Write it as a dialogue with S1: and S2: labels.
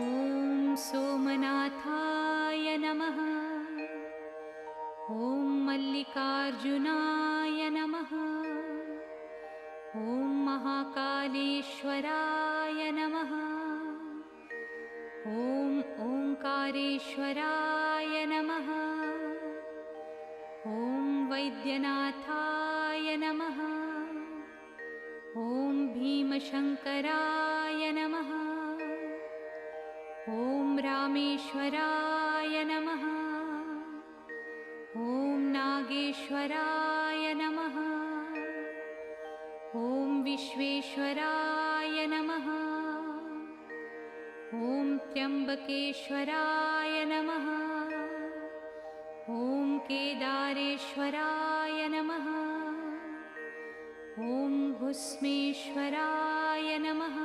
S1: ॐ सोमनाथाय नमः। ॐ मल्लिकार्जुनाय नमः। ॐ महाकालेश्वराय नमः। ॐ ओंकारेश्वराय नमः। ॐ वैद्यनाथाय नमः। ॐ भीमशङ्कराय नमः। ॐ रामेश्वराय नमः। ॐ नागेश्वराय नमः। ॐ विश्वेश्वराय नमः। ॐ त्र्यम्बकेश्वराय नमः। ॐ केदारेश्वराय नमः। ॐ घुस्मेश्वराय नमः।